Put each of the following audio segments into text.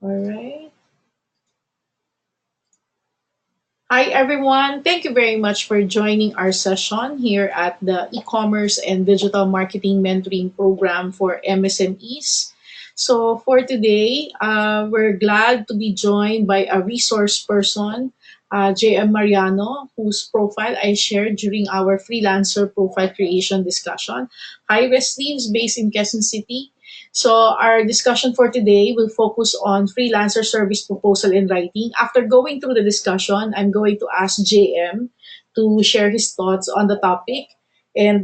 All right. Hi, everyone. Thank you very much for joining our session here at the e-commerce and digital marketing mentoring program for MSMEs. So for today, we're glad to be joined by a resource person, JM Mariano, whose profile I shared during our freelancer profile creation discussion. Hi, West Leaves, based in Quezon City. So our discussion for today will focus on freelancer service proposal and writing. After going through the discussion, I'm going to ask JM to share his thoughts on the topic. And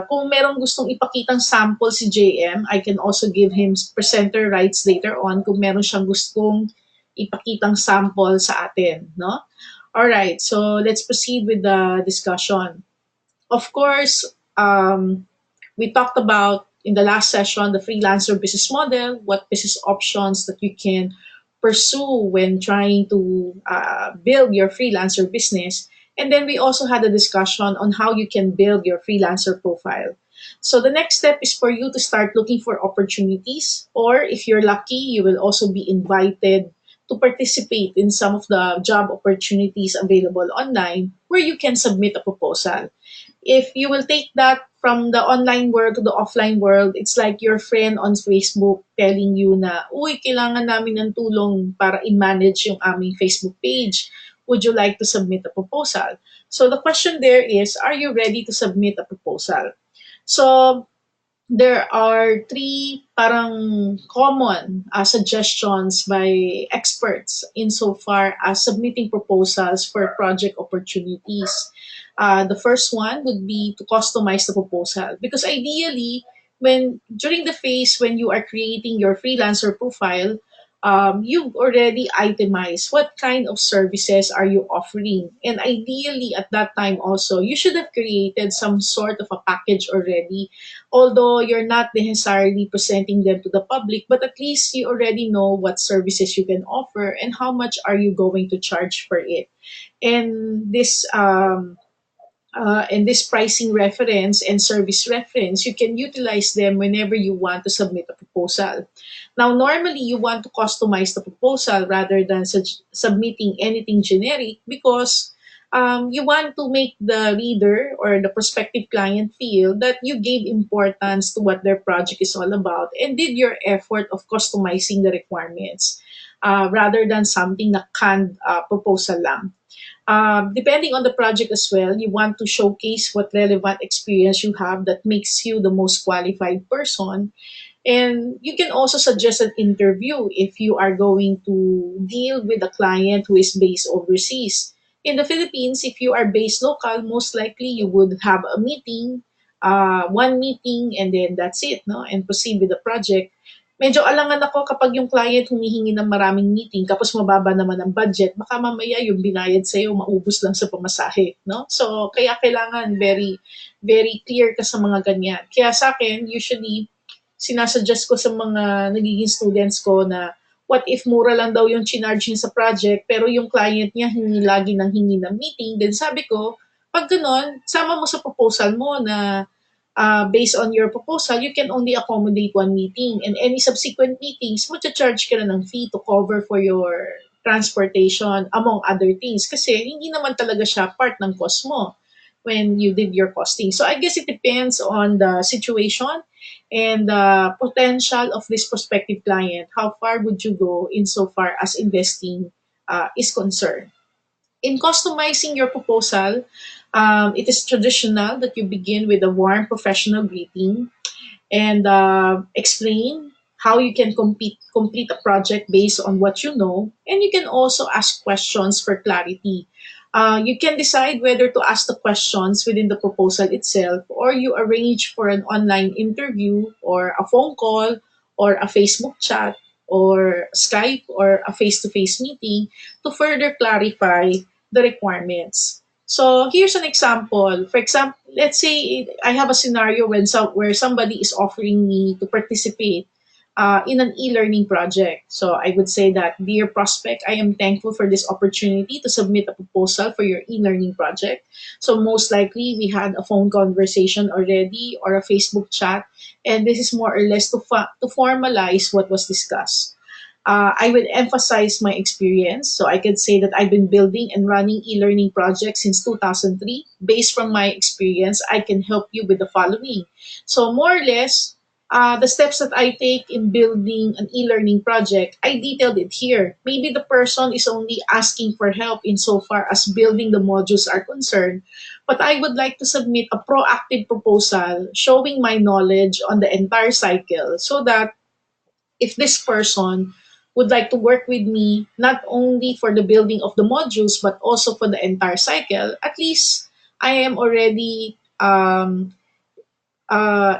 kung merong gustong ipakitang sample si JM, I can also give him presenter rights later on kung meron siyang gustong ipakitang sample sa atin, no? All right, so let's proceed with the discussion. Of course, we talked about in the last session the freelancer business model, what business options that you can pursue when trying to build your freelancer business. And then we also had a discussion on how you can build your freelancer profile. So the next step is for you to start looking for opportunities, or if you're lucky, you will also be invited to participate in some of the job opportunities available online where you can submit a proposal. If you will take that from the online world to the offline world, it's like your friend on Facebook telling you na, uy, kailangan namin ng tulong para i-manage yung aming Facebook page. Would you like to submit a proposal? So the question there is, are you ready to submit a proposal? So there are three parang common suggestions by experts insofar as submitting proposals for project opportunities. The first one would be to customize the proposal because ideally, when during the phase when you are creating your freelancer profile, you've already itemized what kind of services are you offering, and ideally at that time also you should have created some sort of a package already, although you're not necessarily presenting them to the public, but at least you already know what services you can offer and how much are you going to charge for it. And this pricing reference and service reference, you can utilize them whenever you want to submit a proposal. Now, normally you want to customize the proposal rather than submitting anything generic because you want to make the reader or the prospective client feel that you gave importance to what their project is all about and did your effort of customizing the requirements rather than something na canned proposal lang. Depending on the project as well, you want to showcase what relevant experience you have that makes you the most qualified person. And you can also suggest an interview if you are going to deal with a client who is based overseas. In the Philippines, if you are based local, most likely you would have a meeting, one meeting, and then that's it, no? And proceed with the project. Medyo alangan ako kapag yung client humihingi ng maraming meeting tapos mababa naman ang budget, baka mamaya yung binayad sa'yo maubos lang sa pamasahe, no? So, kaya kailangan very, very clear ka sa mga ganyan. Kaya sa akin, usually, sinasuggest ko sa mga nagiging students ko na what if mura lang daw yung chinarge niya sa project pero yung client niya hingi lagi ng hingi ng meeting, then sabi ko, pag ganon, sama mo sa proposal mo na based on your proposal, you can only accommodate one meeting. And any subsequent meetings, charge ka na ng fee to cover for your transportation, among other things. Kasi hindi naman talaga siya part ng cost mo when you did your costing. So I guess it depends on the situation and the potential of this prospective client. How far would you go insofar as investing is concerned? In customizing your proposal, it is traditional that you begin with a warm professional greeting and explain how you can complete a project based on what you know. And you can also ask questions for clarity. You can decide whether to ask the questions within the proposal itself or you arrange for an online interview or a phone call or a Facebook chat or Skype or a face-to-face meeting to further clarify the requirements. So here's an example. For example, let's say I have a scenario where somebody is offering me to participate in an e-learning project. So I would say that, dear prospect, I am thankful for this opportunity to submit a proposal for your e-learning project. So most likely we had a phone conversation already or a Facebook chat, and this is more or less to formalize what was discussed. I would emphasize my experience. So I could say that I've been building and running e-learning projects since 2003. Based from my experience, I can help you with the following. So more or less, the steps that I take in building an e-learning project, I detailed it here. Maybe the person is only asking for help insofar as building the modules are concerned, but I would like to submit a proactive proposal showing my knowledge on the entire cycle so that if this person would like to work with me not only for the building of the modules but also for the entire cycle, at least I am already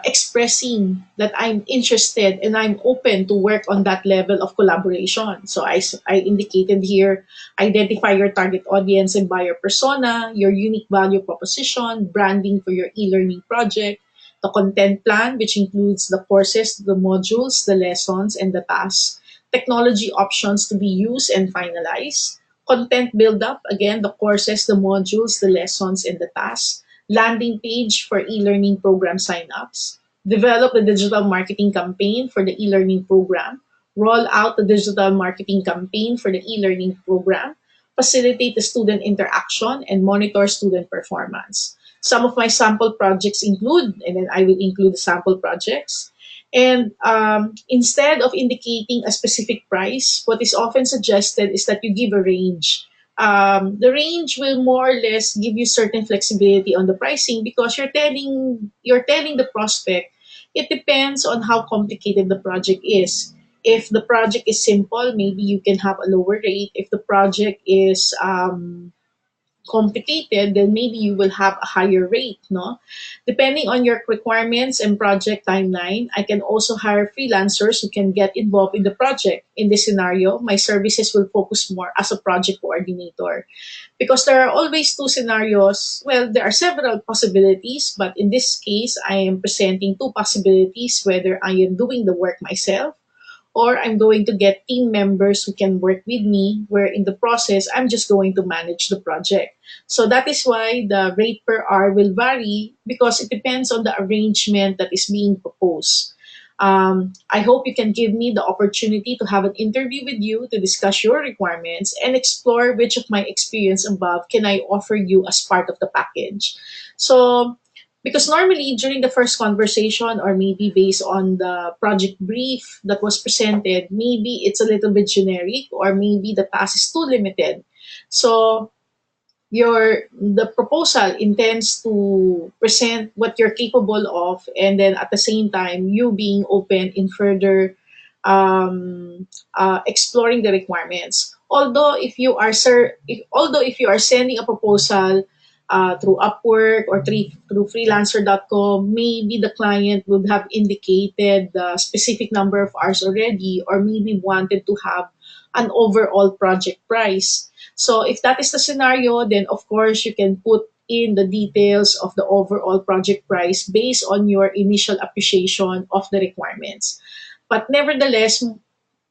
expressing that I'm interested and I'm open to work on that level of collaboration. So I indicated here, identify your target audience and buyer persona, your unique value proposition, branding for your e-learning project, the content plan, which includes the courses, the modules, the lessons, and the tasks, technology options to be used and finalized, content build up, again, the courses, the modules, the lessons, and the tasks, landing page for e-learning program signups, develop the digital marketing campaign for the e-learning program, roll out the digital marketing campaign for the e-learning program, facilitate the student interaction, and monitor student performance. Some of my sample projects include, and then I will include the sample projects. And instead of indicating a specific price, what is often suggested is that you give a range. The range will more or less give you certain flexibility on the pricing because you're telling the prospect it depends on how complicated the project is. If the project is simple, maybe you can have a lower rate. If the project is complicated, then maybe you will have a higher rate, no? Depending on your requirements and project timeline, I can also hire freelancers who can get involved in the project. In this scenario, my services will focus more as a project coordinator because there are always two scenarios. Well, there are several possibilities, but in this case, I am presenting two possibilities whether I am doing the work myself or I'm going to get team members who can work with me, where in the process, I'm just going to manage the project. So that is why the rate per hour will vary because it depends on the arrangement that is being proposed. I hope you can give me the opportunity to have an interview with you to discuss your requirements and explore which of my experience above can I offer you as part of the package. So because normally during the first conversation or maybe based on the project brief that was presented, maybe it's a little bit generic or maybe the task is too limited. So the proposal intends to present what you're capable of and then at the same time you being open in further exploring the requirements. Although if you are sending a proposal through Upwork or through freelancer.com, maybe the client would have indicated the specific number of hours already or maybe wanted to have an overall project price. So if that is the scenario, then of course you can put in the details of the overall project price based on your initial appreciation of the requirements. But nevertheless,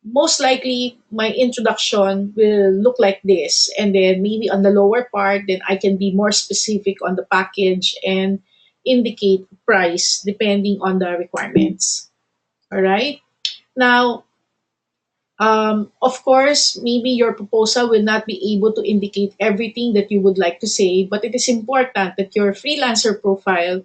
most likely my introduction will look like this. And then maybe on the lower part, then I can be more specific on the package and indicate price depending on the requirements. All right. Now, of course, maybe your proposal will not be able to indicate everything that you would like to say, but it is important that your freelancer profile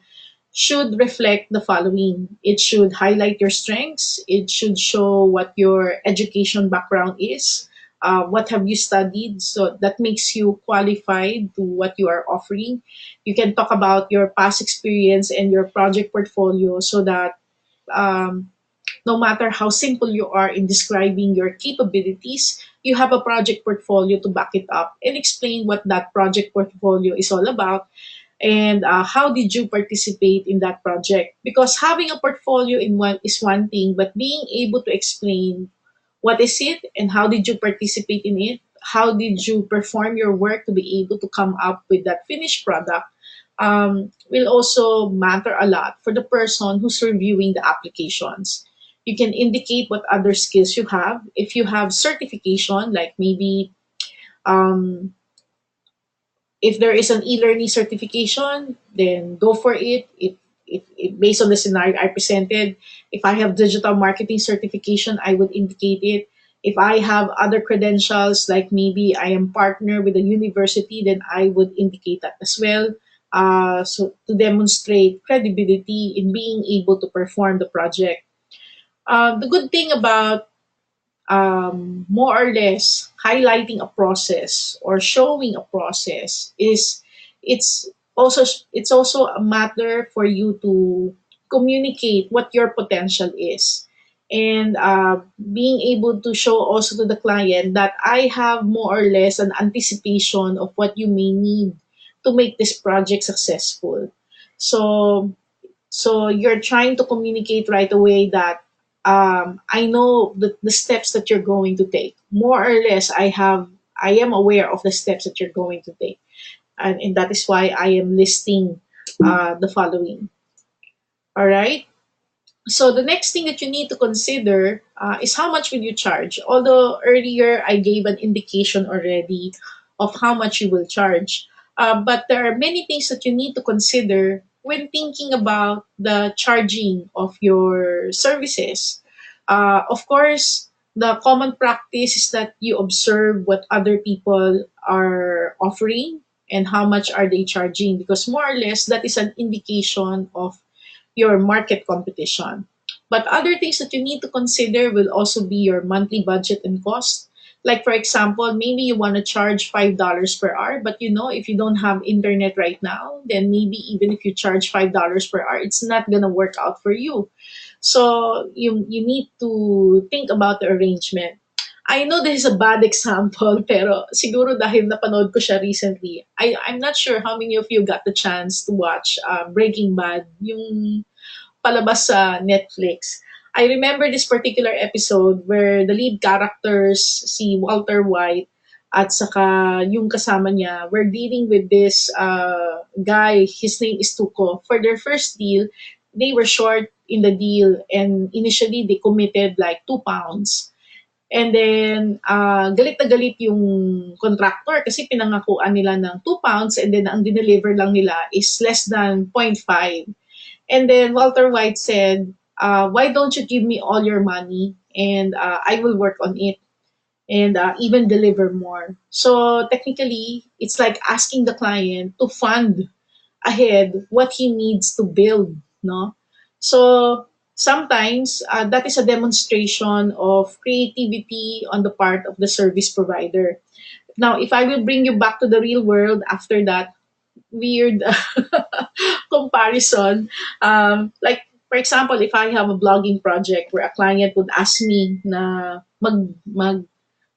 should reflect the following. It should highlight your strengths. It should show what your education background is. What have you studied? So that makes you qualified to what you are offering. You can talk about your past experience and your project portfolio so that um, no matter how simple you are in describing your capabilities, you have a project portfolio to back it up and explain what that project portfolio is all about and how did you participate in that project. Because having a portfolio in one is one thing, but being able to explain what is it and how did you participate in it, how did you perform your work to be able to come up with that finished product, will also matter a lot for the person who's reviewing the applications. You can indicate what other skills you have. If you have certification, like maybe um, if there is an e-learning certification, then go for it. If based on the scenario I presented, if I have digital marketing certification, I would indicate it. If I have other credentials, like maybe I am partner with a university, then I would indicate that as well. So to demonstrate credibility in being able to perform the project. The good thing about more or less highlighting a process or showing a process is it's it's also a matter for you to communicate what your potential is, and being able to show also to the client that I have more or less an anticipation of what you may need to make this project successful. So so you're trying to communicate right away that I know the steps that you're going to take. More or less, I am aware of the steps that you're going to take, and that is why I am listing the following. All right. So the next thing that you need to consider is how much will you charge. Although earlier I gave an indication already of how much you will charge, but there are many things that you need to consider when thinking about the charging of your services. Of course, the common practice is that you observe what other people are offering and how much are they charging, because more or less that is an indication of your market competition. But other things that you need to consider will also be your monthly budget and cost. Like, for example, maybe you want to charge $5 per hour, but if you don't have internet right now, then maybe even if you charge $5 per hour, it's not going to work out for you. So you need to think about the arrangement. I know this is a bad example, pero siguro dahil napanood ko siya recently. I'm not sure how many of you got the chance to watch Breaking Bad, yung palabas sa Netflix. I remember this particular episode where the lead characters, si Walter White, at saka yung kasama niya, were dealing with this guy. His name is Tuco. For their first deal, they were short in the deal, and initially they committed like £2. And then, galit na galit yung contractor kasi pinangakuan nila ng £2, and then ang dineliver lang nila is less than 0.5. And then Walter White said, why don't you give me all your money, and I will work on it, and even deliver more. So technically, it's like asking the client to fund ahead what he needs to build, no? So sometimes that is a demonstration of creativity on the part of the service provider. Now, if I will bring you back to the real world after that weird comparison, like for example, if I have a blogging project where a client would ask me na mag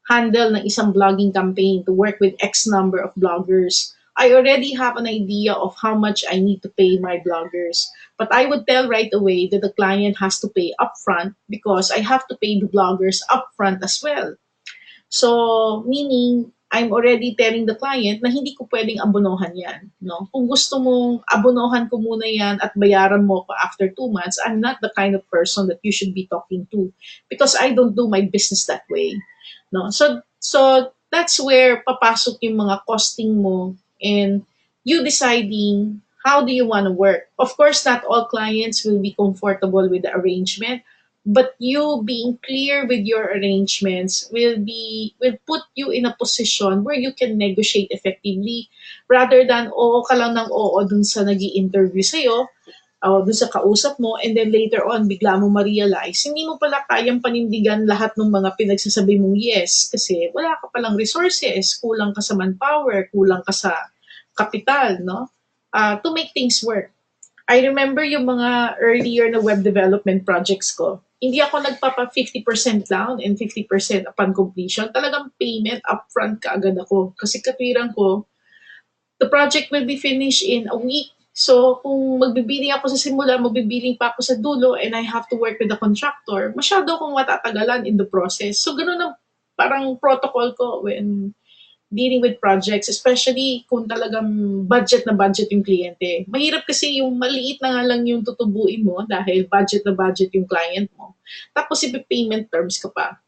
handle ng isang blogging campaign to work with X number of bloggers, I already have an idea of how much I need to pay my bloggers. But I would tell right away that the client has to pay upfront because I have to pay the bloggers upfront as well. So, meaning, I'm already telling the client na hindi ko pwedeng abonohan yan. No? Kung gusto mong abonohan ko muna yan at bayaran mo ko after 2 months, I'm not the kind of person that you should be talking to because I don't do my business that way. No? So that's where papasok yung mga costing mo and you deciding how do you want to work. Of course, not all clients will be comfortable with the arrangement, but you being clear with your arrangements will put you in a position where you can negotiate effectively rather than oo ka lang ng oo dun sa nag-i-interview sa'yo o dun sa kausap mo, and then later on bigla mo ma-realize hindi mo pala kayang panindigan lahat ng mga pinagsasabi mong yes kasi wala ka palang resources, kulang ka sa manpower, kulang ka sa kapital, no? To make things work. I remember yung mga earlier na web development projects ko. Hindi ako nagpapa 50% down and 50% upon completion. Talagang payment upfront kaagad ako. Kasi katwiran ko, the project will be finished in a week. So, kung magbibiling ako sa simula, magbibiling pa ako sa dulo, and I have to work with the contractor, masyado akong matatagalan in the process. So, ganun ang parang protocol ko when dealing with projects, especially kung talagang budget na budget yung kliyente. Mahirap kasi yung maliit na nga lang yung tutubuin mo dahil budget na budget yung client mo. Tapos payment terms ka pa.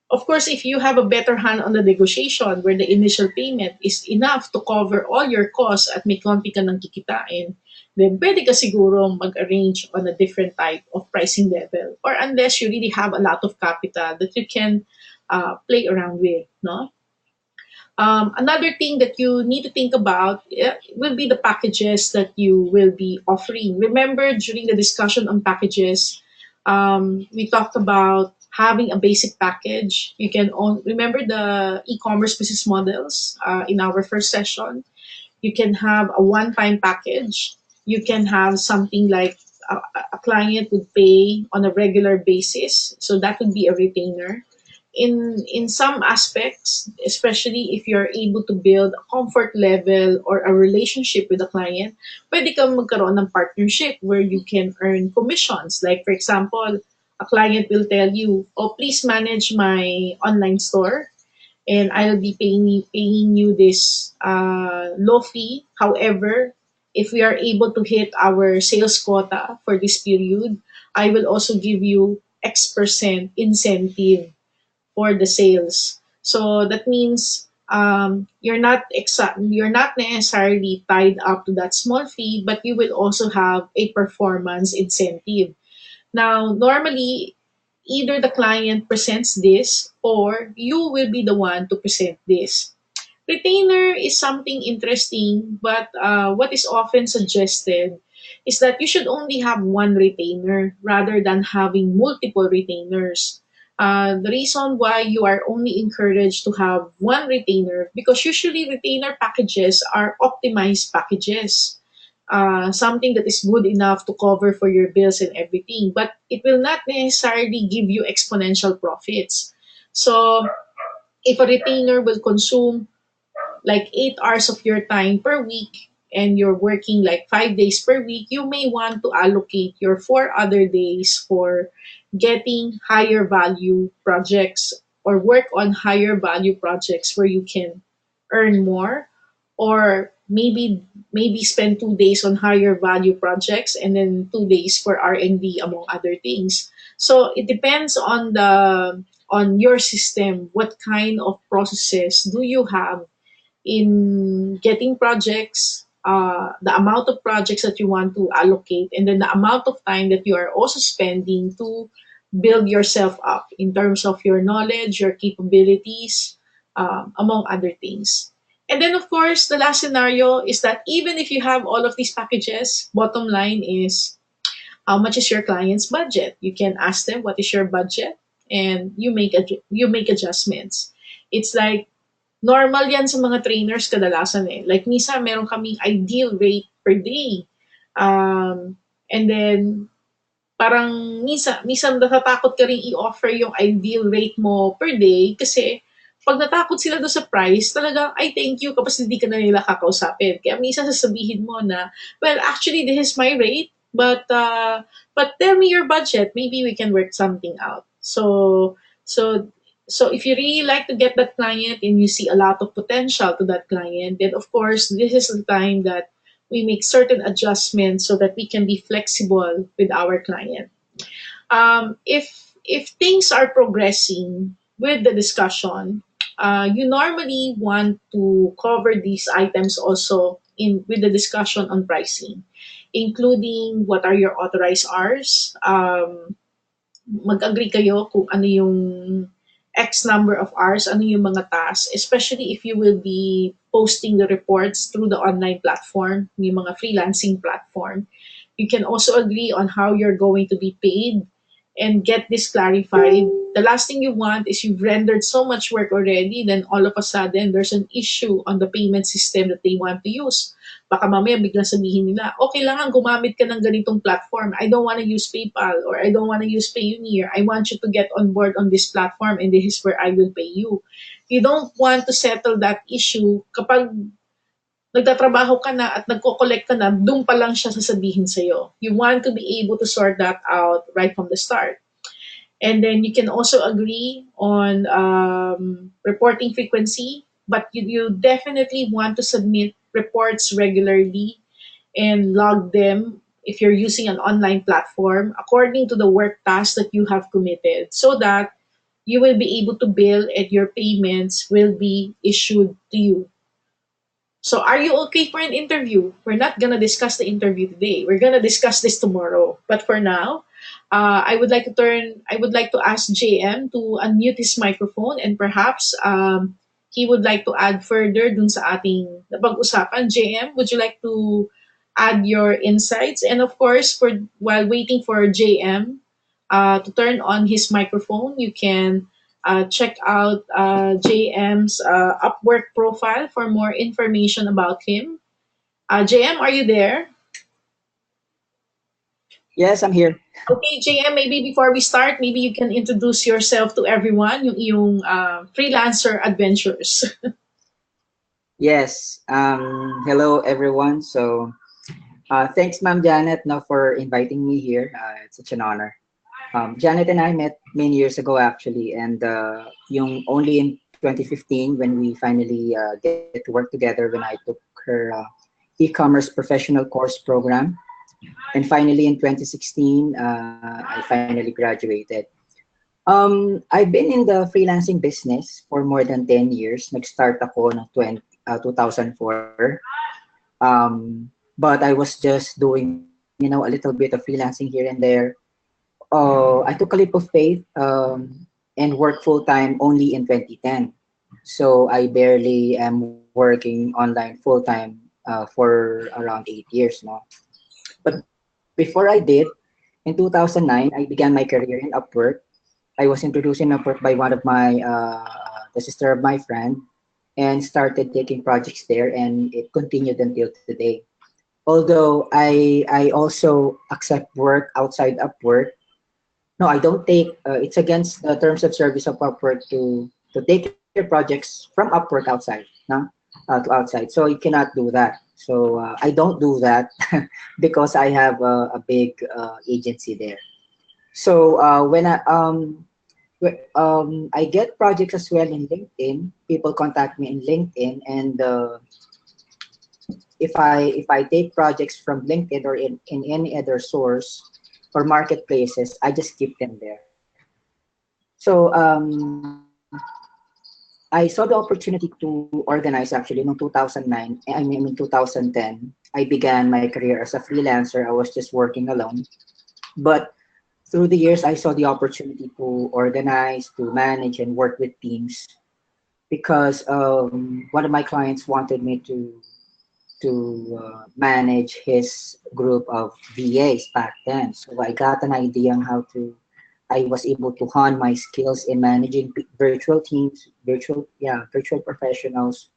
Of course, if you have a better hand on the negotiation where the initial payment is enough to cover all your costs at may konti ka nang kikitain, then pwede ka siguro mag-arrange on a different type of pricing level. Or unless you really have a lot of capital that you can play around with, no? Another thing that you need to think about will be the packages that you will be offering. Remember, during the discussion on packages, we talked about having a basic package. You can remember the e-commerce business models in our first session. You can have a one-time package. You can have something like a client would pay on a regular basis. So that would be a retainer. In some aspects, especially if you're able to build a comfort level or a relationship with a client, pwede kang magkaroon ng partnership where you can earn commissions. Like for example, a client will tell you, "Oh, please manage my online store, and I'll be paying you this low fee. However, if we are able to hit our sales quota for this period, I will also give you X% incentive for the sales." So that means you're not necessarily tied up to that small fee, but you will also have a performance incentive. Now, normally, either the client presents this or you will be the one to present this. Retainer is something interesting, but what is often suggested is that you should only have one retainer rather than having multiple retainers. The reason why you are only encouraged to have one retainer, because usually retainer packages are optimized packages, something that is good enough to cover for your bills and everything, but it will not necessarily give you exponential profits. So if a retainer will consume like 8 hours of your time per week and you're working like 5 days per week, you may want to allocate your 4 other days for getting higher value projects or work on higher value projects where you can earn more, or maybe spend 2 days on higher value projects and then 2 days for R&D among other things. So it depends on your system. What kind of processes do you have in getting projects, the amount of projects that you want to allocate, and then the amount of time that you are also spending to build yourself up in terms of your knowledge, your capabilities, among other things. And then, of course, the last scenario is that even if you have all of these packages, bottom line is how much is your client's budget? You can ask them what is your budget, and you make adjustments. It's like normal yan sa mga trainers kadalasan eh. Like minsan meron kaming ideal rate per day. And then parang minsan natatakot ka rin i-offer yung ideal rate mo per day kasi pag natakot sila doon sa price, talagang, ay, thank you, kapag hindi ka na nila kakausapin. Kaya minsan sasabihin mo na, well, actually, this is my rate, but tell me your budget. Maybe we can work something out. So, so if you really like to get that client and you see a lot of potential to that client, then of course, this is the time that we make certain adjustments so that we can be flexible with our client. If things are progressing with the discussion, you normally want to cover these items also in with the discussion on pricing, including what are your authorized hours. Mag-agree kayo kung ano yung X number of hours, ano yung mga tasks, especially if you will be posting the reports through the online platform, yung mga freelancing platform. You can also agree on how you're going to be paid and get this clarified. The last thing you want is you've rendered so much work already, then all of a sudden there's an issue on the payment system that they want to use. Baka mamaya biglang sabihin nila, okay lang gumamit ka ng ganitong platform. I don't want to use PayPal or I don't want to use Payoneer. I want you to get on board on this platform and this is where I will pay you. You don't want to settle that issue kapag nagtatrabaho ka na at nagko-collect ka na, doon pa lang siya sasabihin sa'yo. You want to be able to sort that out right from the start. And then you can also agree on reporting frequency, but you definitely want to submit reports regularly and log them if you're using an online platform according to the work tasks that you have committed so that you will be able to bill and your payments will be issued to you. So, are you okay for an interview? We're not gonna discuss the interview today. We're gonna discuss this tomorrow. But for now, I would like to ask JM to unmute his microphone, and perhaps he would like to add further dun sa ating napag-usapan. JM, would you like to add your insights? And of course, for while waiting for JM to turn on his microphone, you can check out JM's Upwork profile for more information about him. JM, are you there? Yes, I'm here. Okay, JM, maybe before we start, maybe you can introduce yourself to everyone, yung iyong freelancer adventures. Yes. Hello, everyone. So, thanks, Ma'am Janet, no, for inviting me here. It's such an honor. Janet and I met many years ago, actually, and yung only in 2015 when we finally get to work together when I took her e-commerce professional course program, and finally in 2016, I finally graduated. I've been in the freelancing business for more than 10 years. Nag-start ako ng 2004. But I was just doing, a little bit of freelancing here and there. I took a leap of faith and worked full time only in 2010. So I barely am working online full time for around 8 years now. But before I did, in 2009, I began my career in Upwork. I was introduced in Upwork by one of the sister of my friend, and started taking projects there, and it continued until today. Although I also accept work outside Upwork. No, I don't take. It's against the terms of service of Upwork to take your projects from Upwork outside, no, to outside. So you cannot do that. So I don't do that because I have a big agency there. So when I get projects as well in LinkedIn. People contact me in LinkedIn, and if I take projects from LinkedIn or in any other source or marketplaces, I just keep them there. So I saw the opportunity to organize actually in 2009. I mean, in 2010, I began my career as a freelancer. I was just working alone, but through the years, I saw the opportunity to organize, to manage, and work with teams because one of my clients wanted me to manage his group of VAs back then. So I got an idea on how to. I was able to hone my skills in managing virtual teams, virtual professionals,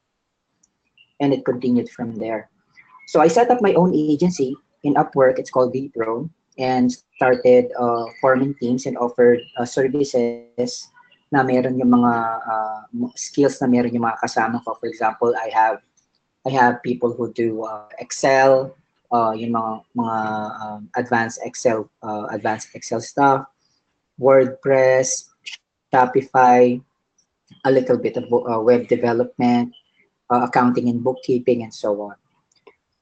and it continued from there. So I set up my own agency in Upwork. It's called VPro, and started forming teams and offered services na meron yung mga skills na meron yung mga kasama ko. For example, I have people who do Excel, yung mga advanced Excel stuff, WordPress, Shopify, a little bit of web development, accounting and bookkeeping, and so on.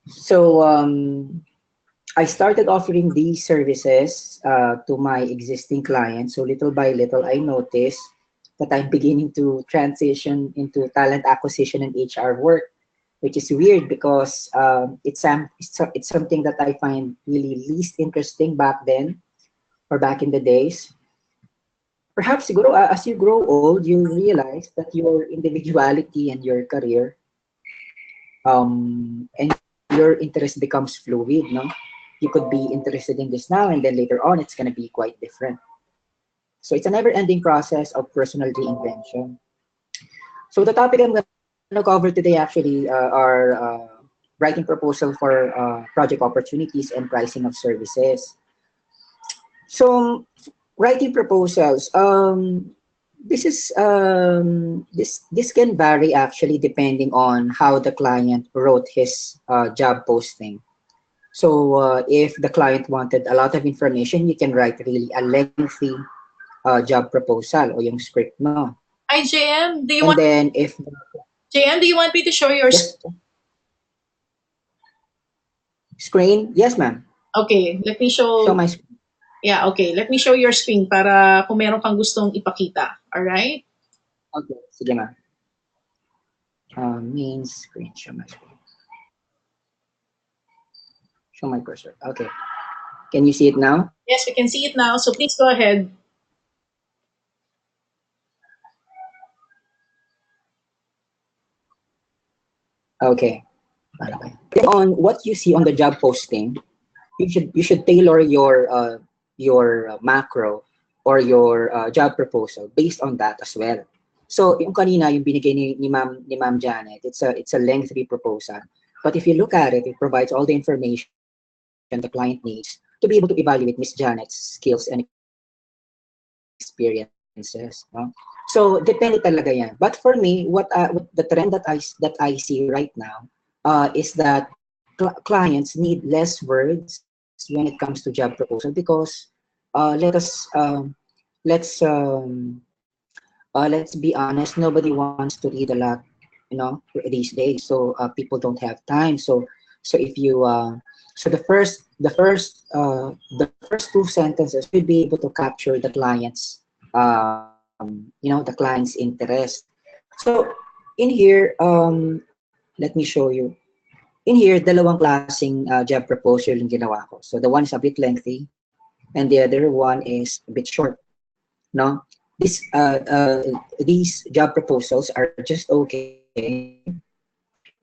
So I started offering these services to my existing clients. So little by little, I noticed that I'm beginning to transition into talent acquisition and HR work, which is weird because it's something that I find really least interesting back then or back in the days. Perhaps siguro, as you grow old, you realize that your individuality and your career and your interest becomes fluid, no? You could be interested in this now, and then later on, it's going to be quite different. So it's a never-ending process of personal reinvention. So the topic I'm going to cover today actually are writing proposal for project opportunities and pricing of services. So writing proposals. This can vary actually depending on how the client wrote his job posting. So if the client wanted a lot of information, you can write really a lengthy job proposal o yung script mo. Hi, JM. And then if JM, do you want me to show your yes, screen, yes ma'am. Okay, let me Show show. my screen. Yeah, okay. Let me show your screen para kung meron kang gustong ipakita. All right? Okay, sige ma'am. Main screen, show my screen. Show my cursor. Okay. Can you see it now? Yes, we can see it now. So please go ahead. Okay. Okay. On what you see on the job posting, you should tailor your macro or your job proposal based on that as well. So yung kanina yung binigay ni Ma'am Janet, it's a lengthy proposal. But if you look at it, it provides all the information the client needs to be able to evaluate Miss Janet's skills and experiences. No? So depende talaga yan. But for me, what the trend that I see right now is that clients need less words when it comes to job proposal because let's let's be honest, nobody wants to read a lot, these days. So people don't have time. So if you so the first two sentences should be able to capture the client's interest. So in here, let me show you. In here, dalawang klaseng job proposal yung ginawa ko. So the one is a bit lengthy, and the other one is a bit short. No, these job proposals are just okay. But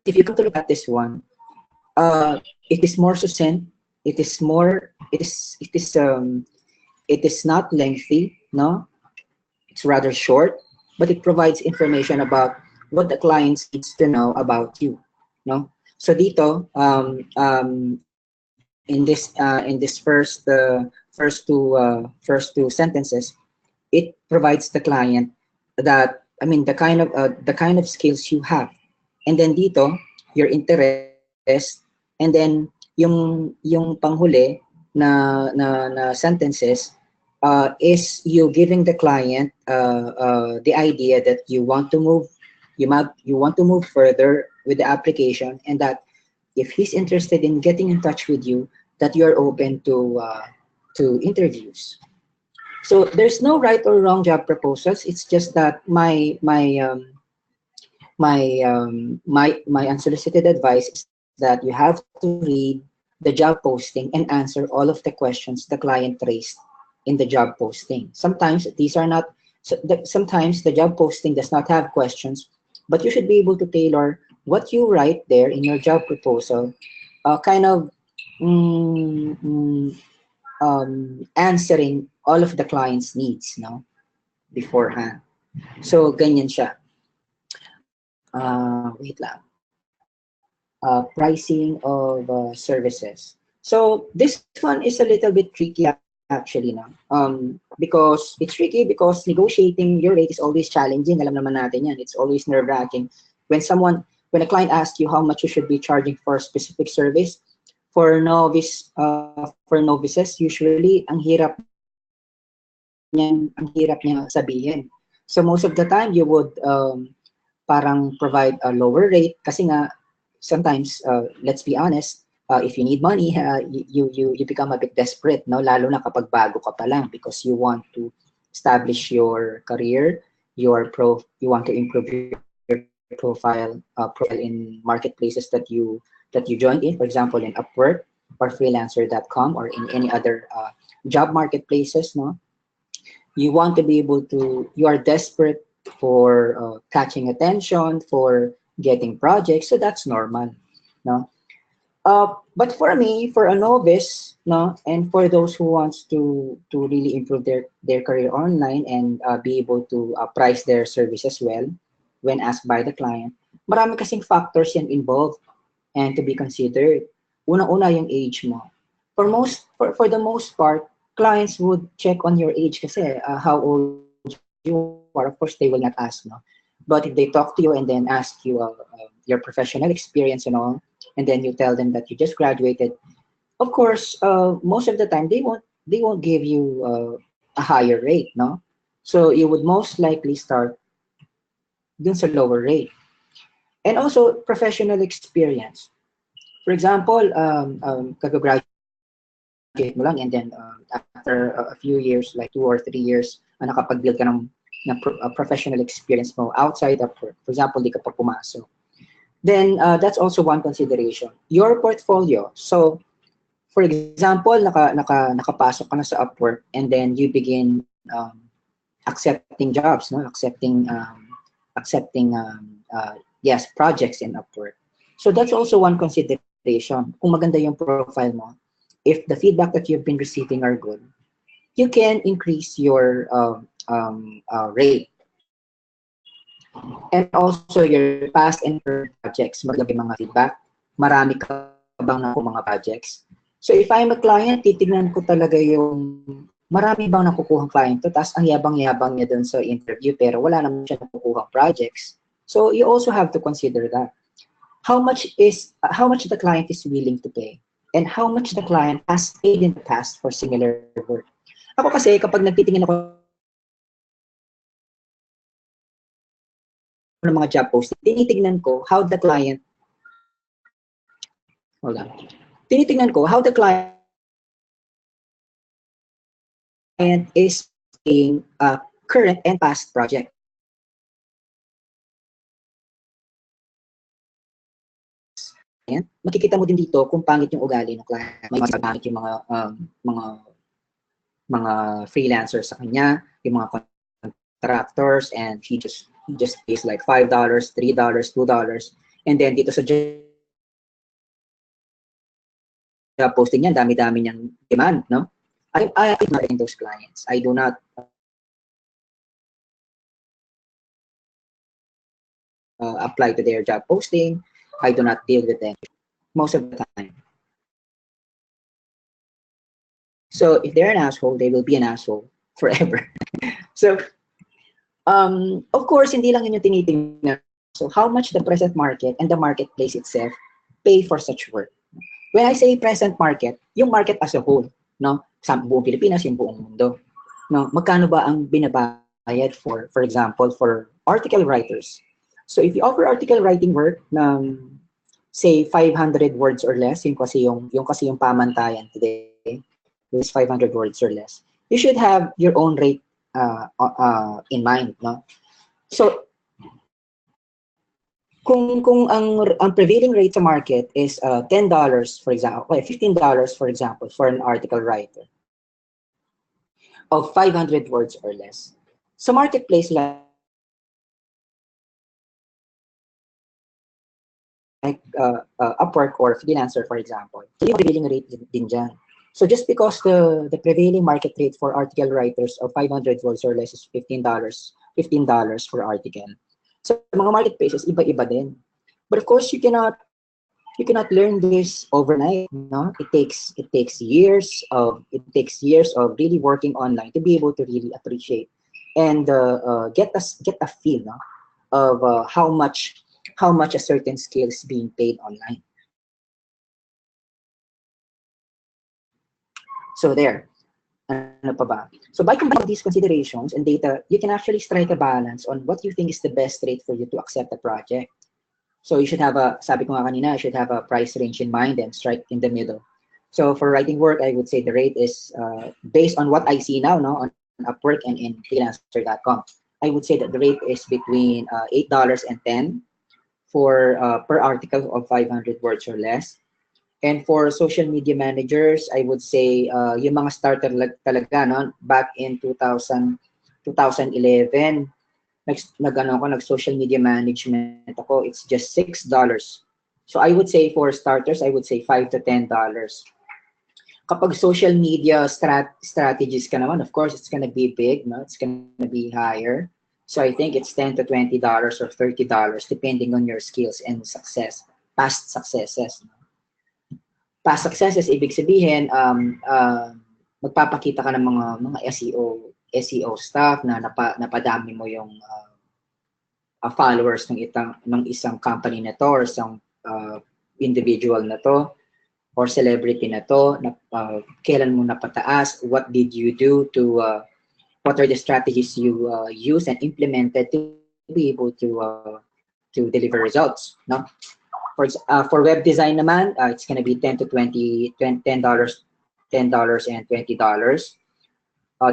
if you come to look at this one, it is more succinct. It is not lengthy. No, it's rather short, but it provides information about what the clients needs to know about you. No, so dito in this first two sentences, it provides the client that, I mean, the kind of skills you have, and then dito your interest, and then yung panghuli na sentences is you giving the client the idea that you want to move further with the application, and that if he's interested in getting in touch with you, that you're open to interviews. So there's no right or wrong job proposals. It's just that my unsolicited advice is that you have to read the job posting and answer all of the questions the client raised in the job posting. Sometimes the job posting does not have questions, but you should be able to tailor what you write there in your job proposal, kind of mm, mm, answering all of the client's needs, no, beforehand. So ganyan siya. Wait lang. Pricing of services. So this one is a little bit tricky actually, no? Because it's tricky because negotiating your rate is always challenging. Alam naman natin yan. It's always nerve-wracking. When a client asks you how much you should be charging for a specific service, for novices, usually ang hirap niya sabihin. So most of the time, you would parang provide a lower rate kasi nga sometimes, let's be honest, if you need money, you become a bit desperate, no? Lalo na kapag bago ka pa lang, because you want to establish your career, you want to improve your profile in marketplaces that you joined in, for example, in Upwork or Freelancer.com or in any other job marketplaces, no? You are desperate for catching attention, for getting projects, so that's normal, no? But for me, for a novice, no, and for those who wants to really improve their career online and be able to price their services well when asked by the client, marami kasing factors yan involved and to be considered. Unang-una yung age mo. For the most part, clients would check on your age kasi how old you are. Of course, they will not ask, no. But if they talk to you and then ask you your professional experience and all, and then you tell them that you just graduated, of course, most of the time they won't give you a higher rate, no. So you would most likely start dun sa lower rate. And also professional experience. For example, kagagraduate mo lang, and then after a few years, like 2 or 3 years, nakapag-build ka ng professional experience mo outside of work. For example, di ka pa pumasok. Then that's also one consideration. Your portfolio. So For example, nakapasok ka na sa Upwork and then you begin accepting jobs, no? Accepting projects in Upwork. So that's also one consideration. Kung maganda yung profile mo, if the feedback that you've been receiving are good, you can increase your rate. And also your past and current projects, maganda yung mga feedback, marami ka bang nakuha mga projects. So if I'm a client, titignan ko talaga yung marami bang nakukuhang client to, tapos ang yabang-yabang niya dun sa interview pero wala naman siya nakukuhang projects. So you also have to consider that. How much the client is willing to pay and how much the client has paid in the past for similar work. Ako kasi kapag nagtitingin ako ng mga job posting, tinitingnan ko how the client is paying current and past project. Makikita mo din dito kung pangit yung ugali ng client. May pangit yung mga freelancers sa kanya, yung mga contractors, and he just pays like $5, $3, $2, and then dito sa job posting niya, dami-dami niyang demand, no? I ignore those clients. I do not apply to their job posting. I do not deal with them most of the time. So if they're an asshole, they will be an asshole forever. So, of course, hindi lang yun yung tinitingnan. So how much the present market and the marketplace itself pay for such work. When I say present market, yung market as a whole, no? Sa buong Pilipinas, yung buong mundo. No? Magkano ba ang binabayad for example, for article writers? So if you offer article writing work ng say 500 words or less, yung kasi yung pamantayan today is 500 words or less. You should have your own rate in mind, no? So kung ang prevailing rate sa market is $10 for example, okay, $15 for example for an article writer of 500 words or less. Sa marketplace like Upwork or Freelancer, for example, so yung prevailing rate din dyan. So just because the prevailing market rate for article writers of 500 words or less is $15 for article. So mga marketplaces, iba-iba din. But of course, you cannot learn this overnight. No, it takes years of really working online to be able to really appreciate and get a feel, no, of how much a certain skill is being paid online. So there. Ano pa ba? So by combining these considerations and data, you can actually strike a balance on what you think is the best rate for you to accept a project. So you should have sabi ko nga kanina, you should have a price range in mind and strike in the middle. So for writing work, I would say the rate is based on what I see now, no, on Upwork and in Freelancer.com. I would say that the rate is between $8 and $10 for per article of 500 words or less. And for social media managers, I would say yung mga starter talaga, no, back in 2011, nag-social media management ako, it's just $6. So I would say for starters, I would say $5 to $10. Kapag social media strategies ka naman, of course, it's gonna be big, no? It's gonna be higher. So I think it's $10 to $20 or $30, depending on your skills and past successes. Past successes, ibig sabihin, magpapakita ka ng mga SEO stuff na napadami mo yung followers ng isang company na to or isang individual na to or celebrity na to, kailan mo napataas, what did you do to what are the strategies you use and implemented to be able to deliver results, no? For web design naman, it's going to be $10 to $20, $10 and $20,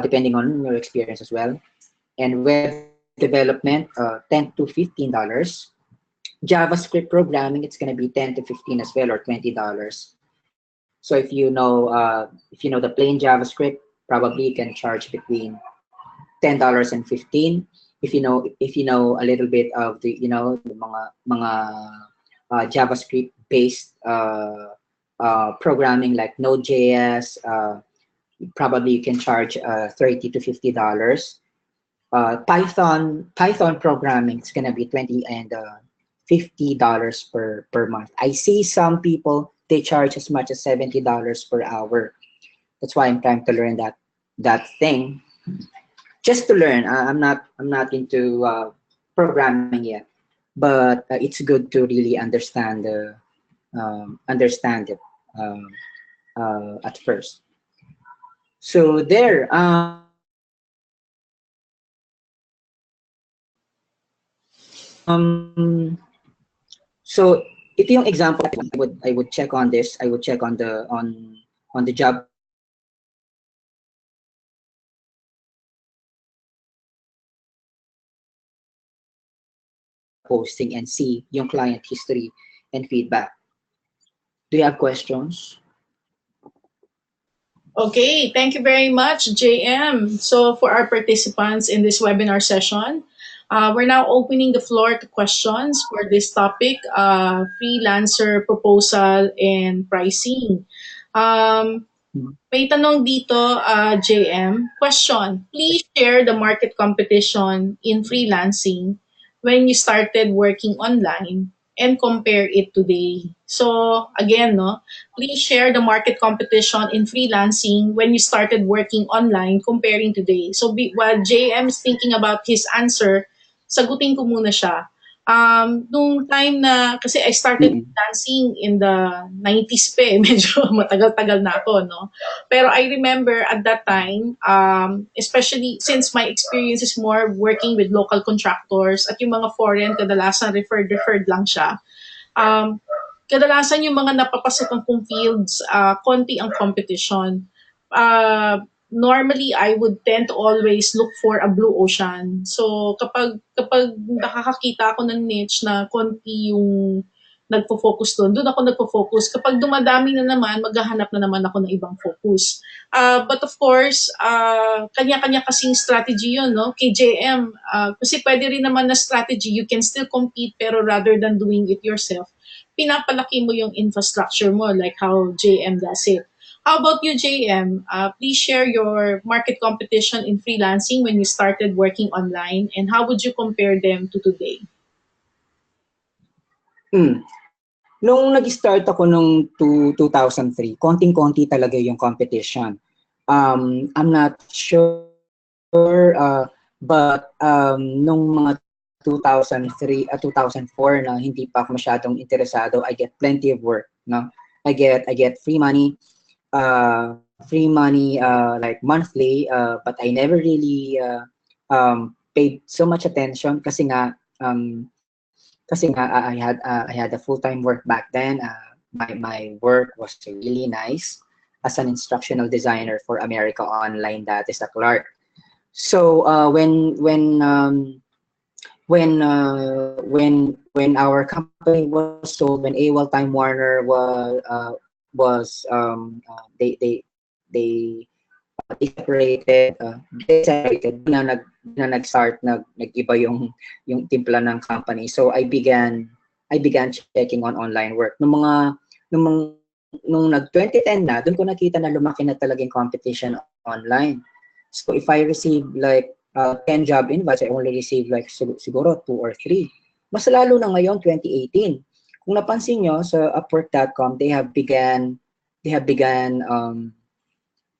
depending on your experience as well. And web development, $10 to $15. JavaScript programming, it's going to be $10 to $15 as well, or $20. So if you know the plain JavaScript, probably you can charge between $10 and 15. If you know a little bit of the mga JavaScript based programming like Node.js, probably you can charge $30 to $50. Python programming is gonna be 20 and $50 per month. I see some people they charge as much as $70 per hour. That's why I'm trying to learn that thing just to learn. I'm not into programming yet, but it's good to really understand it um, at first. So there. So ito yung example. I would check on this. I would check on the job posting and see yung client history and feedback. Do you have questions? Okay, thank you very much, JM. So, for our participants in this webinar session, we're now opening the floor to questions for this topic, freelancer proposal and pricing. Um, May tanong dito, JM. Question, please share the market competition in freelancing when you started working online and compare it today. So, again, no, please share the market competition in freelancing when you started working online comparing today. So, while JM is thinking about his answer, sagutin ko muna siya. Nung time na, kasi I started Mm-mm. dancing in the 90s pa eh, medyo matagal-tagal na ako, no? Pero I remember at that time, especially since my experience is more working with local contractors at yung mga foreign, kadalasan referred lang siya. Um, Kadalasan yung mga napapasukan kong fields, konti ang competition. Normally, I would tend to always look for a blue ocean. So, kapag nakakakita ako ng niche na konti yung nagpo-focus doon ako nagpo-focus. Kapag dumadami na naman, maghahanap na naman ako ng ibang focus. But of course, kanya-kanya kasing strategy yun, no? Kay JM, kasi pwede rin naman na strategy, you can still compete, pero rather than doing it yourself, pinapalaki mo yung infrastructure mo, like how JM does it. How about you, JM? Please share your market competition in freelancing when you started working online, and how would you compare them to today? Mm. Nung nag-start ako nung 2003, konting-konti talaga yung competition. I'm not sure, but nung mga 2003, 2004 na hindi pa ako masyadong interesado, I get plenty of work, no? I get free money like monthly, but I never really paid so much attention kasi nga I had a full-time work back then. My work was really nice as an instructional designer for America Online, that is a Clark. So when our company was sold, when AWOL Time Warner they separated, doon na nag-start, nag-iba yung timpla ng company. So I began checking on online work. Nung nag 2010 na, doon ko nakita na lumaki na talaga yung competition online. So if I receive like 10 job invites, I only receive like siguro 2 or 3. Mas lalo na ngayon, 2018. Kung napansin nyo sa Upwork.com, they have began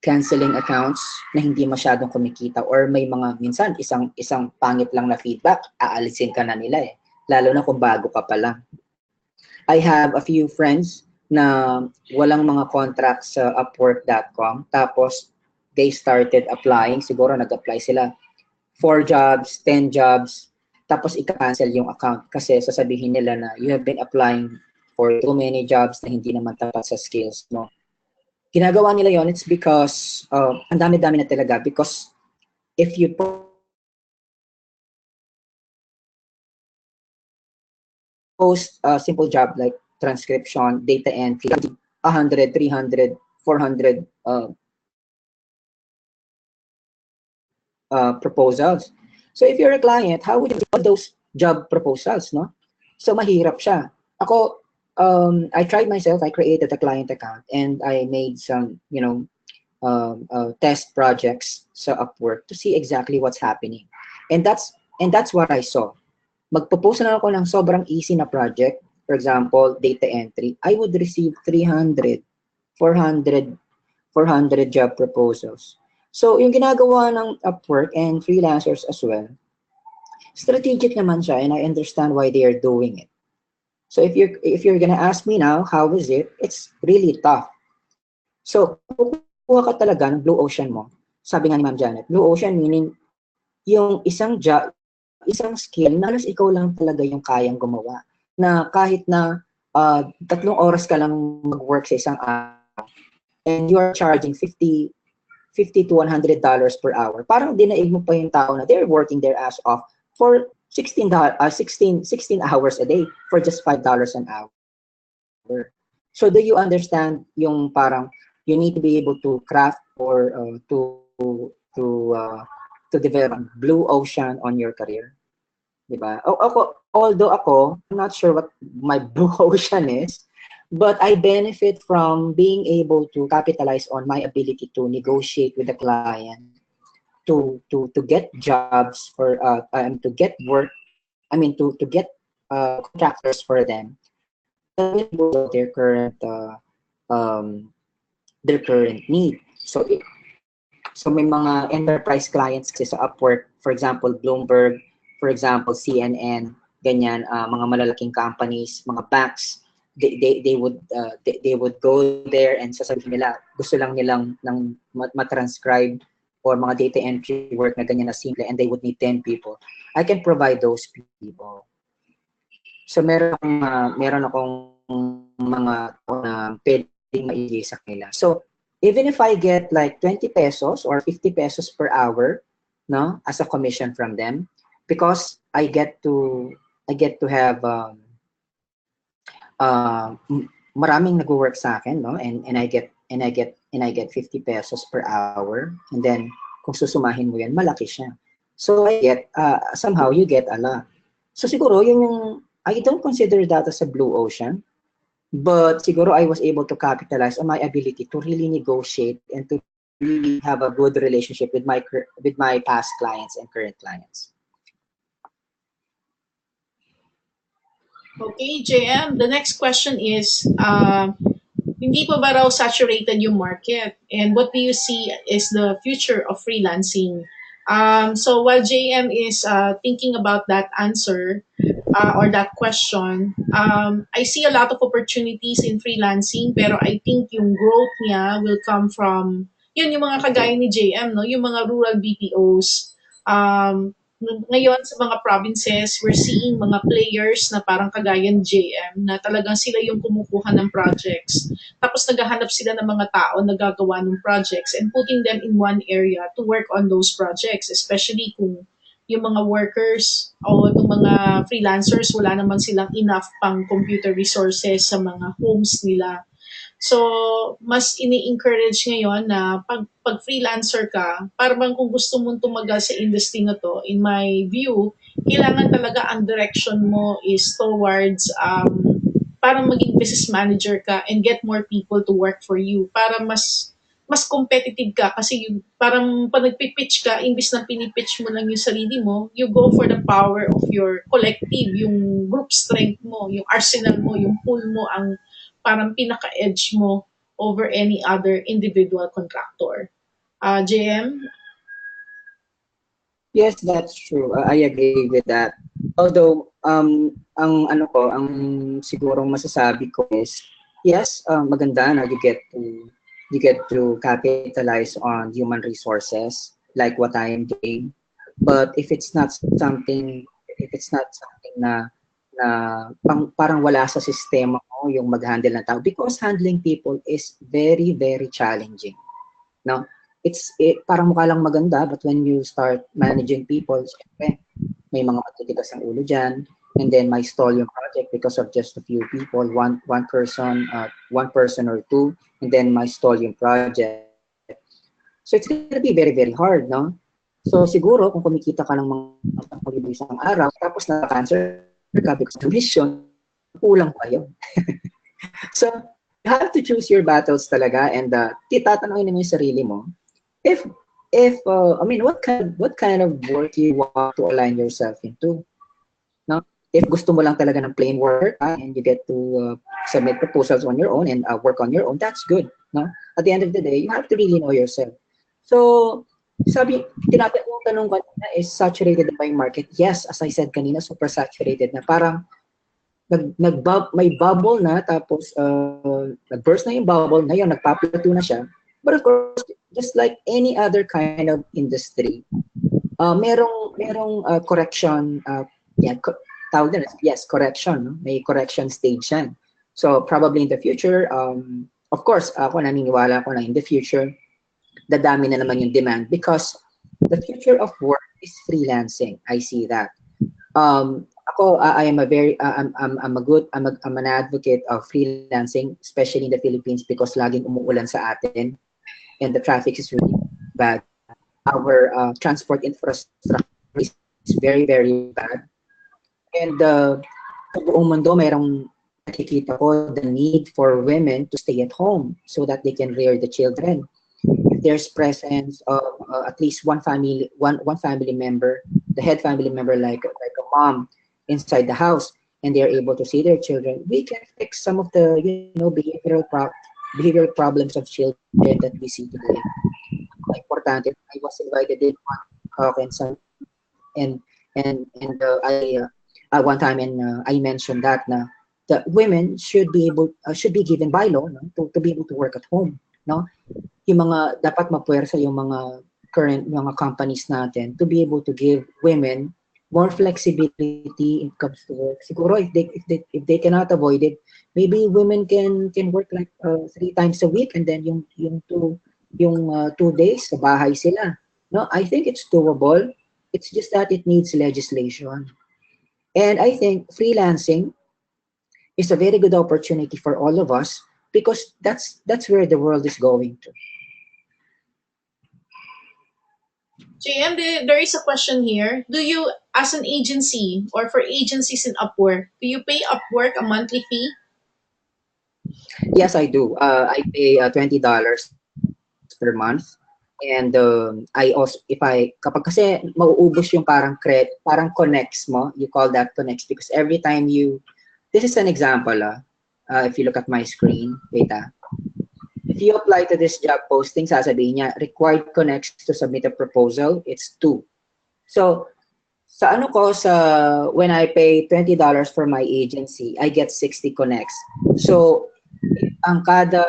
canceling accounts na hindi masyadong kumikita, or may mga minsan isang pangit lang na feedback, aalisin ka na nila eh. Lalo na kung bago ka pa lang. I have a few friends na walang mga contracts sa Upwork.com, tapos they started applying, siguro nag-apply sila 4 jobs, 10 jobs, tapos i-cancel yung account kasi sasabihin nila na you have been applying for too many jobs na hindi naman tapat sa skills mo. Ginagawa nila yon, it's because ang dami-dami na talaga, because if you post a simple job like transcription, data entry, 100, 300, 400 proposals. So if you're a client, how would you receive all those job proposals, no? So mahirap siya. Ako, I tried myself. I created a client account and I made some, test projects sa Upwork to see exactly what's happening. And that's what I saw. Magpo-post na ako ng sobrang easy na project. For example, data entry. I would receive 300, 400, 400 job proposals. So, yung ginagawa ng Upwork and freelancers as well, strategic naman siya and I understand why they are doing it. So if you're gonna ask me now, how is it? It's really tough. So, kukuha ka talaga ng blue ocean mo. Sabi nga ni Ma'am Janet, blue ocean meaning yung isang isang skill na halos ikaw lang talaga yung kayang gumawa. Na kahit na 3 oras ka lang mag-work sa isang araw and you are charging 50 to $100 per hour. Parang dinaig mo pa yung tao na they're working their ass off for 16 hours a day for just $5 an hour. So do you understand yung parang you need to be able to craft or to develop blue ocean on your career, diba? Although I'm not sure what my blue ocean is, but I benefit from being able to capitalize on my ability to negotiate with the client, to get jobs for to get work. I mean to get contractors for them. Um, their current need. So may mga enterprise clients kasi sa Upwork, for example, Bloomberg, for example, CNN, ganyan, mga malalaking companies, mga banks, they would go there and sasabihin nila, gusto lang nilang ng matranscribe or mga data entry work na ganyan na simple and they would need 10 people. I can provide those people. So meron akong mga pwedeng maibigay sa kanila. So even if I get like 20 pesos or 50 pesos per hour, no, as a commission from them, because I get to have maraming nagwo-work sa akin, no, and I get 50 pesos per hour, and then kung susumahin mo yan, malaki siya. So I get somehow you get a lot. So siguro yung I don't consider that as a blue ocean. But siguro I was able to capitalize on my ability to really negotiate and to really have a good relationship with my past clients and current clients. Okay, JM, the next question is, hindi pa ba raw saturated yung market? And what do you see is the future of freelancing? So while JM is thinking about that answer, or that question, I see a lot of opportunities in freelancing, pero I think yung growth niya will come from, yun yung mga kagaya ni JM, no? Yung mga rural BPOs. Ngayon sa mga provinces, we're seeing mga players na parang kagaya ni JM na talagang sila yung kumukuha ng projects. Tapos naghahanap sila ng mga tao na gagawa ng projects and putting them in one area to work on those projects, especially kung yung mga workers o itong mga freelancers, wala naman silang enough pang computer resources sa mga homes nila. So, mas ini-encourage ngayon na pag freelancer ka, parang kung gusto mong tumagal sa industry na to, in my view, kailangan talaga ang direction mo is towards parang maging business manager ka and get more people to work for you para mas competitive ka kasi yung parang pag nagpipitch ka, imbis na pinipitch mo lang yung sarili mo, you go for the power of your collective, yung group strength mo, yung arsenal mo, yung pool mo ang parang pinaka-edge mo over any other individual contractor. JM? Yes, that's true. I agree with that. Although ang sigurong masasabi ko is yes, maganda na you get to capitalize on human resources like what I am doing. But if it's not something na parang wala sa sistema mo yung mag-handle ng tao, because handling people is very very challenging, no? Parang mukha lang maganda, but when you start managing people, syempre, may mga matitigas ang ulo dyan, and then might stall your project because of just a few people, one person or two, and then might stall your project. So it's gonna be very, very hard, no? So siguro kung kumikita ka ng mga 10,000 isang araw, tapos nagka-cancer ka because of commission, kulang pa yun. So you have to choose your battles talaga, and tatanungin mo yung sarili mo if I mean what kind of work you want to align yourself into, no? If gusto mo lang talaga ng plain worker and you get to submit proposals on your own and work on your own, that's good, no? At the end of the day, you have to really know yourself. So sabi, yung tanong ko na is saturated na ba yung market? Yes, as I said kanina, super saturated na. Parang may bubble na, tapos nag-burst na yung bubble, ngayon nagpa-plateau na siya. But of course, just like any other kind of industry, merong correction, yeah, tawag na, yes, correction, no? May correction stage yan. So probably in the future, of course, ako naniniwala ko na in the future, dadami na naman yung demand because the future of work is freelancing. I see that. Ako, I am a very, I'm an advocate of freelancing, especially in the Philippines because laging umuulan sa atin and the traffic is really bad. Our transport infrastructure is very, very bad. And sa buong mundo, mayroong nakikita ko the need for women to stay at home so that they can rear the children. If there's presence of at least one family member, the head family member, like a mom inside the house, and they're able to see their children, we can fix some of the behavioral problems of children that we see today. Importante. I was invited in one talk and some and I one time, and I mentioned that na the women should be given by law, no, to be able to work at home, no? Yung mga dapat mapuwersa yung mga current mga companies natin to be able to give women more flexibility when it comes to work. Siguro if they cannot avoid it, maybe women can work like 3 times a week, and then yung 2 days sa bahay sila. No, I think it's doable. It's just that it needs legislation. And I think freelancing is a very good opportunity for all of us because that's where the world is going to. JM, there is a question here. Do you, as an agency or for agencies in Upwork, do you pay Upwork a monthly fee? Yes, I do. I pay $20 per month. And I also, kapag kasi mauubos yung parang connects mo, you call that connects because every time this is an example, if you look at my screen, wait, if you apply to this job posting, sasabihin niya, required connects to submit a proposal, it's 2. So, when I pay $20 for my agency, I get 60 connects. So, ang kada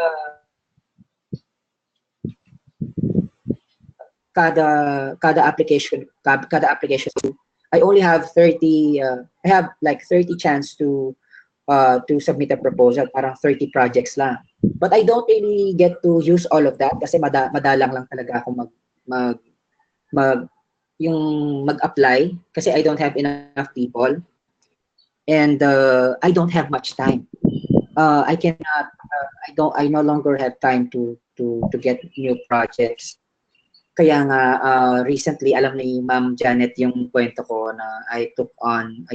application, I only have 30, I have like 30 chance to submit a proposal, parang 30 projects lang. But I don't really get to use all of that kasi madalang lang talaga ako mag-apply kasi I don't have enough people and I don't have much time. I cannot I no longer have time to get new projects. Kaya nga recently alam ni Ma'am Janette yung kwento ko na I took on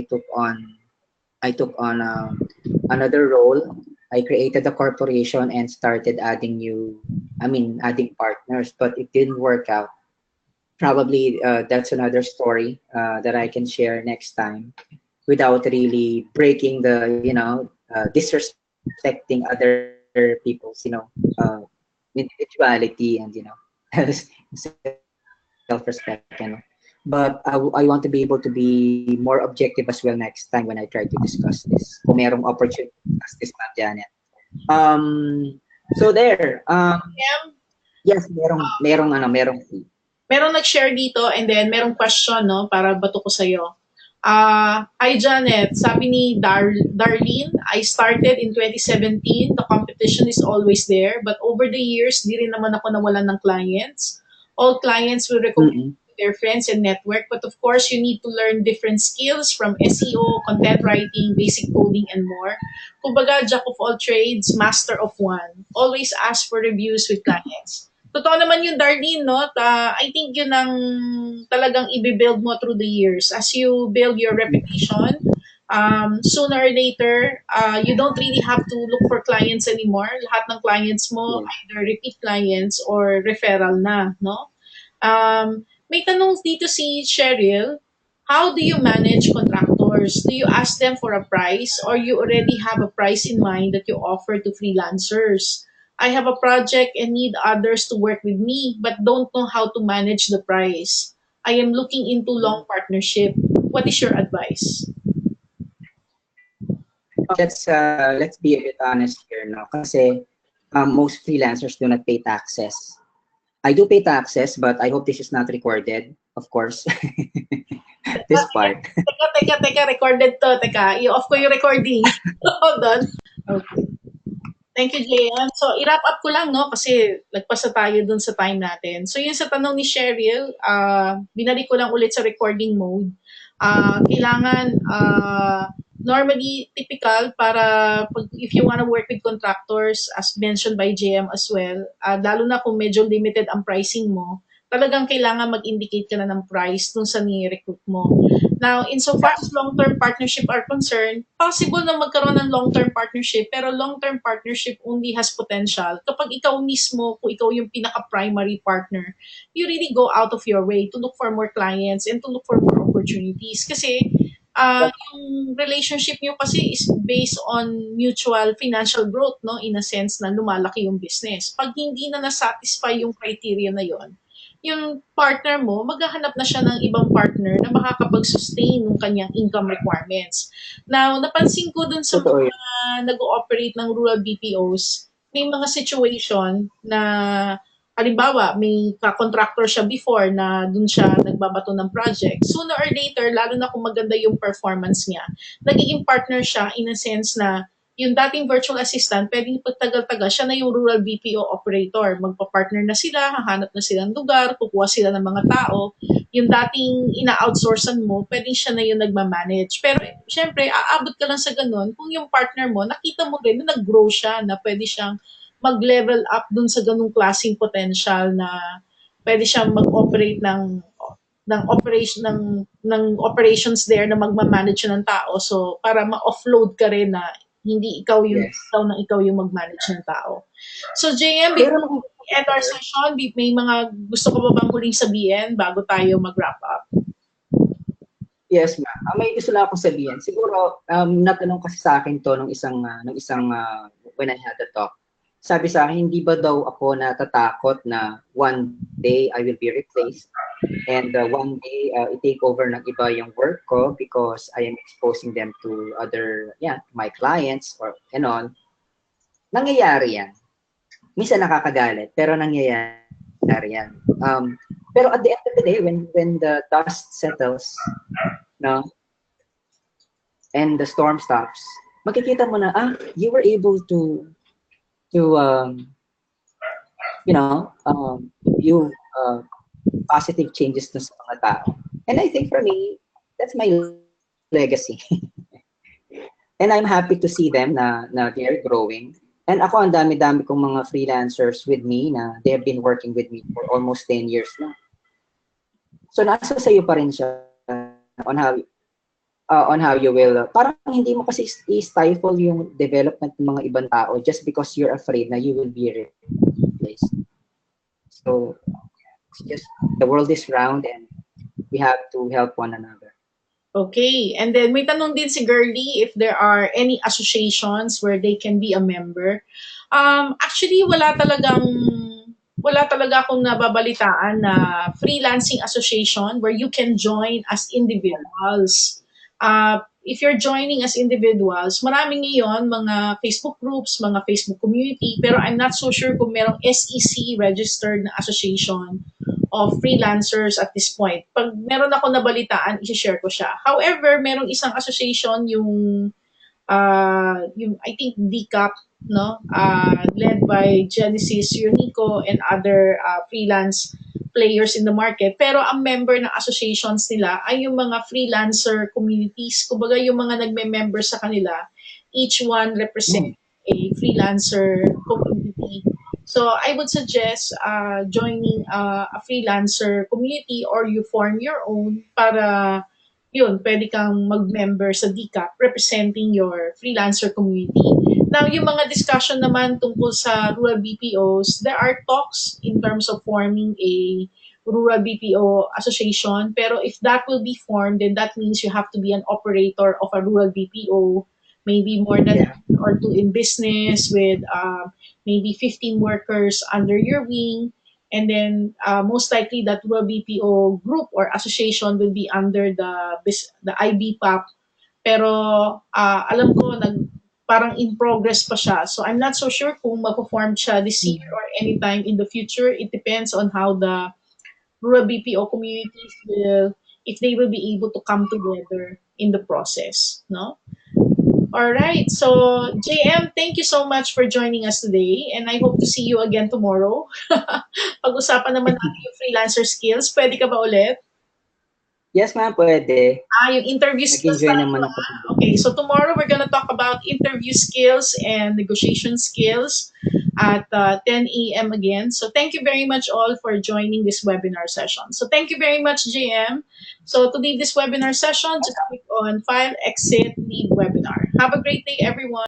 another role. I created a corporation and started adding partners, but it didn't work out. Probably that's another story that I can share next time without really breaking the, disrespecting other people's, individuality and, self-respect. But I want to be able to be more objective as well next time when I try to discuss this. Kung merong opportunity to discuss this, Ma'am Janet. So there. JM, Yes, merong fee. merong nag-share dito and then merong question, no, para bato ko sa'yo. Hi Janet, sabi ni Darlene, I started in 2017. The competition is always there, but over the years, di rin naman ako nawalan ng clients. All clients will recommend their friends and network. But of course, you need to learn different skills from SEO, content writing, basic coding, and more. Kumbaga, jack of all trades, master of one. Always ask for reviews with clients. Totoo naman yun, Darlene, no? I think yun ang talagang i-build mo through the years. As you build your reputation, sooner or later, you don't really have to look for clients anymore. Lahat ng clients mo, Yes. either repeat clients or referral na, no? May tanong dito si Cheryl, how do you manage contractors? Do you ask them for a price or you already have a price in mind that you offer to freelancers? I have a project and need others to work with me but don't know how to manage the price. I am looking into long partnership. What is your advice? Let's be a bit honest here, no? Kasi most freelancers do not pay taxes. I do pay taxes, but I hope this is not recorded, of course. This part. Teka, recorded to. Teka, i-off ko yung recording. Hold on. Okay. Thank you, JM. So, i-wrap up ko lang, no? Kasi lagpas na tayo dun sa time natin. So, yun sa tanong ni Cheryl, binalik ko lang ulit sa recording mode. Kailangan, normally, typical para if you wanna work with contractors, as mentioned by JM as well, lalo na kung medyo limited ang pricing mo, talagang kailangan mag-indicate ka na ng price dun sa ni-recruit mo. Now, insofar as long-term partnership are concerned, possible na magkaroon ng long-term partnership, pero long-term partnership only has potential kapag ikaw mismo, kung ikaw yung pinaka-primary partner, you really go out of your way to look for more clients and to look for more opportunities. Kasi yung relationship nyo kasi is based on mutual financial growth, no? In a sense na lumalaki yung business. Pag hindi na nasatisfy yung criteria na yon, yung partner mo, maghahanap na siya ng ibang partner na makakapag-sustain ng kanyang income requirements. Now, napansin ko dun sa Totoo mga yun. nag-ooperate ng rural BPOs, may mga situation na halimbawa, may ka-contractor siya before na dun siya nagbabato ng project. Sooner or later, lalo na kung maganda yung performance niya, nagiging partner siya in a sense na yung dating virtual assistant, pwedeng pagtagal-tagal, siya na yung rural BPO operator. Magpa-partner na sila, hahanap na sila ng lugar, kukuha sila ng mga tao. Yung dating ina-outsourcean mo, pwedeng siya na yung nagmamanage. Pero syempre, aabot ka lang sa ganun kung yung partner mo, nakita mo rin na nag-grow siya, na pwede siyang mag-level up dun sa ganung klaseng potential na pwede siyang mag-operate ng operations there na magma-manage ng tao, so para ma-offload ka rin na hindi Yes. ikaw yung mag-manage ng tao. So JM, Pero before we end our session, may mga gusto ko ba bang huling sabihin bago tayo mag-wrap up? yes, ma'am. May gusto lang akong sabihin. Siguro, natanong kasi sa akin to when I had the talk. Sabi sa akin, hindi ba daw ako natatakot na one day I will be replaced and one day i-take over ng iba yung work ko because I am exposing them to my clients or and on. Nangyayari yan. Minsan nakakagalit, pero nangyayari yan. Pero at the end of the day, when the dust settles, no, and the storm stops, makikita mo na, you were able to view positive changes to sa mga tao. And I think for me, that's my legacy. And I'm happy to see them na they're growing. And ako, ang dami-dami kong mga freelancers with me na they have been working with me for almost 10 years na. So nasa sa'yo pa rin siya on how you will, parang hindi mo kasi i-stifle yung development ng mga ibang tao just because you're afraid na you will be replaced. So, it's just, the world is round and we have to help one another. Okay. And then may tanong din si Girlie if there are any associations where they can be a member. Actually, wala talaga akong nababalitaan na freelancing association where you can join as individuals. If you're joining as individuals, marami ngayon mga Facebook groups, mga Facebook community, pero I'm not so sure kung merong SEC registered na association of freelancers at this point. Pag meron ako nabalitaan, i-share ko siya. However, merong isang association yung I think DCAP, no? Led by Genesis, Unico, and other freelance players in the market. Pero ang member ng associations nila ay yung mga freelancer communities. Kumbaga yung mga nagme-member sa kanila, each one represent Mm. a freelancer community. So I would suggest joining a freelancer community or you form your own para yun, pwede kang mag-member sa DCAP representing your freelancer community. Now, yung mga discussion naman tungkol sa rural BPOs, there are talks in terms of forming a rural BPO association. Pero if that will be formed, then that means you have to be an operator of a rural BPO, maybe more than a Yeah. year or two in business with maybe 15 workers under your wing. And then most likely that rural BPO group or association will be under the IBPAP. Pero alam ko parang in progress pa siya. So I'm not so sure kung magpo-form siya this year Mm. or anytime in the future. It depends on how the rural BPO communities will, if they will be able to come together in the process, no? All right. So, JM, thank you so much for joining us today and I hope to see you again tomorrow. Pag-usapan naman natin yung freelancer skills. Pwede ka ba ulit? Yes, ma'am, pwede. Yung interview skills Nag-enjoy tayo. naman ako. Okay, so tomorrow we're gonna talk about interview skills and negotiation skills at 10 a.m. again. So thank you very much all for joining this webinar session. So thank you very much, JM. So to leave this webinar session, just click on File, Exit, Leave Webinar. Have a great day, everyone.